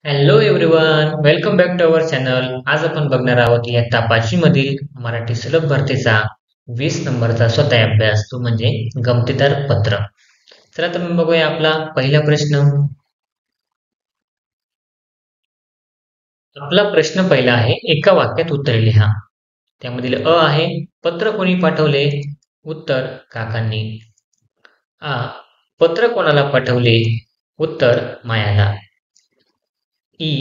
Hello everyone, welcome back to our channel. आज आपण बघणार आहोत इयत्ता 5वी मधील मराठी सुलभ भरतीचा 20 नंबरचा स्वतः अभ्यास, तो म्हणजे गमतीदार पत्र. चला तर मग बघूया आपला पहिला प्रश्न. आपला प्रश्न पहिला आहे, एका वाक्यात उत्तरे लिहा. त्यामधील अ आहे, पत्र कोणी पाठवले? उत्तर, काकांनी. आ, पत्र कोणाला पाठवले? उत्तर, मायाला. ई,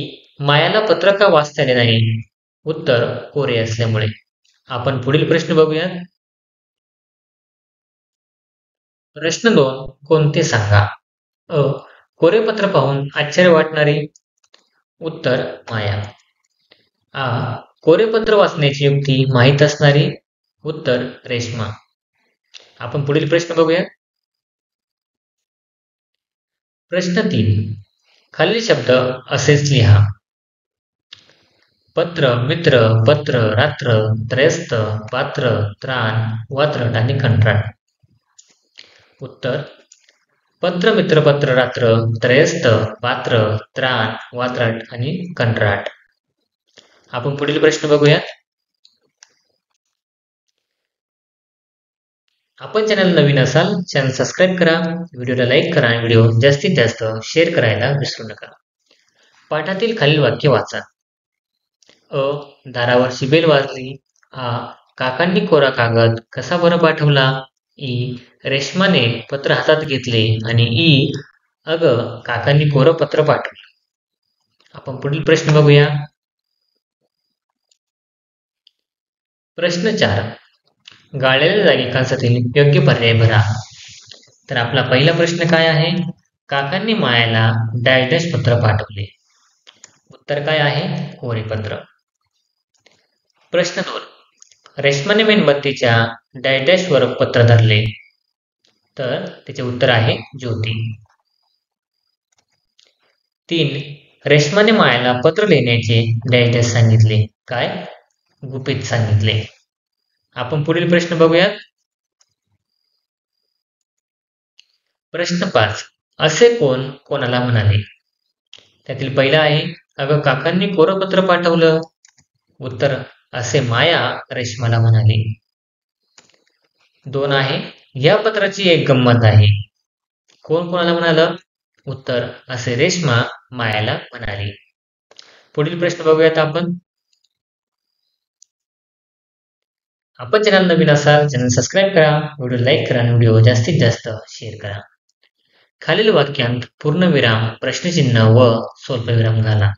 मायाला पत्र का वाचता आले नाही? उत्तर, कोरे असल्यामुळे. आपण पुढील प्रश्न बघूयात. प्रश्न 2, कोणते सांगा? अ, कोरे पत्र पाहून आश्चर्य वाटणारे? उत्तर, माया. आ, कोरे पत्र वाचण्याची युक्ती माहीत असणारी? उत्तर, रेश्मा. आपण पुढील प्रश्न बघूया. प्रश्न 3, खालील शब्द असेच लिहा. पत्र, मित्र, पत्र, रात्र, त्रयस्थ, पात्र, त्राण, वात्रट आणि कंत्राट. उत्तर, पत्र, मित्र, पत्र, रात्र, त्रयस्थ, पात्र, त्राण, वात्रट आणि कंत्राट. आपण पुढील प्रश्न बघूया. आपण चॅनल नवीन असाल, चॅनल सबस्क्राईब करा, व्हिडिओला लाईक करा आणि व्हिडिओ जास्तीत जास्त शेअर करायला विसरू नका. पाठातील खालील वाक्य वाचा. अ, दारावरची बेल वाजली. आ, काकांनी कोरा कागद कसा बरं पाठवला? ई, रेश्माने पत्र हातात घेतले. आणि ई, अगं, काकांनी कोरं पत्र पाठवलं. आपण पुढील प्रश्न बघूया. प्रश्न 4, गाळलेल्या जागी कंसातील योग्य पर्याय भरा. तर आपला पहिला प्रश्न काय आहे? काकांनी मायाला डॅश डॅश पत्र पाठवले. उत्तर काय आहे? कोरे पत्र. प्रश्न 2, रेश्माने मेणबत्तीच्या डॅश डॅश वर पत्र धरले. तर त्याचे उत्तर आहे ज्योती. 3, रेश्माने मायाला पत्र लिहिण्याचे डॅश डॅश सांगितले. काय? गुपित सांगितले. आपण पुढील प्रश्न बघूयात. प्रश्न 5, असे कोण कोणाला म्हणाले? त्यातील पहिला आहे, अगं, काकांनी कोरं पत्र पाठवलं. उत्तर, असे माया रेश्माला म्हणाली. 2 आहे, या पत्राची एक गंमत आहे. कोण कोणाला म्हणालं? उत्तर, असे रेश्मा मायाला म्हणाली. पुढील प्रश्न बघूयात आपण. आपण चॅनल नवीन असाल, चॅनल सबस्क्राईब करा, व्हिडिओ लाईक करा आणि व्हिडिओ जास्तीत जास्त शेअर करा. खालील वाक्यांत पूर्णविराम, प्रश्नचिन्ह व स्वल्पविराम घाला.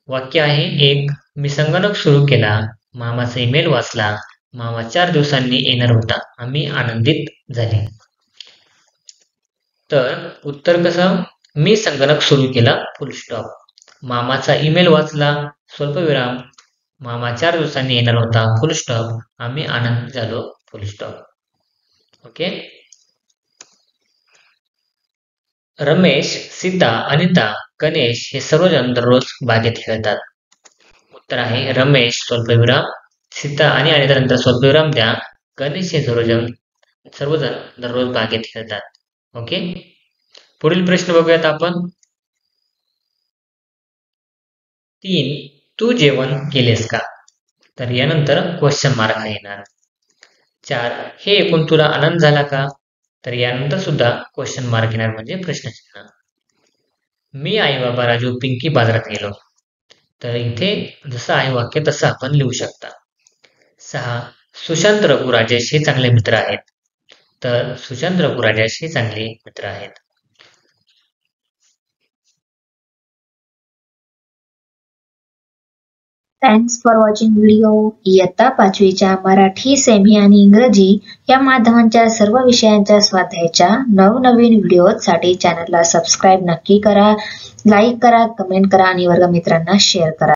वाक्य आहे 1, मी संगणक सुरू केला, मामाचा ईमेल वाचला, मामा 4 दिवसांनी येणार होता, आम्ही आनंदित झाले. तर उत्तर कसं? मी संगणक सुरू केला, फुल स्टॉप. मामाचा ईमेल वाचला, स्वल्पविराम, मामा 4 दिवसांनी येणार होता, फुल स्टॉप, आम्ही आनंदित झालो, फुल स्टॉप. ओके. रमेश, सीता, अनिता, गणेश हे सर्वजण दररोज बागेत खेळतात. उत्तर आहे रमेश स्वल्पविराम, सीता आणि अनिता नंतर स्वल्पविराम द्या, गणेश हे सर्वजण दररोज बागेत खेळतात. ओके. पुढील प्रश्न बघूयात आपण. 3, तू जेवण केलेस का? तर यानंतर क्वेश्चन मार्क येणार. 4, हे ऐकून तुला आनंद झाला का? तर यानंतर सुद्धा क्वेश्चन मार्क येणार, म्हणजे प्रश्नचिन्ह. मी, आई, बाबा, राजू, पिंकी बाजारात गेलो. तर इथे जसं आहे वाक्य तसं आपण लिहू शकता. 6, सुशांत, रघु, राजेश हे चांगले मित्र आहेत. तर सुशांत, रघु, राजेश हे चांगले मित्र आहेत. Thanks for watching video. इयत्ता 5वीच्या मराठी, सेमी आणि इंग्रजी या माध्यमांच्या सर्व विषयांच्या स्वाध्यायाच्या नवनवीन व्हिडिओसाठी चॅनलला सबस्क्राईब नक्की करा, लाईक करा, कमेंट करा आणि वर्गमित्रांना शेअर करा.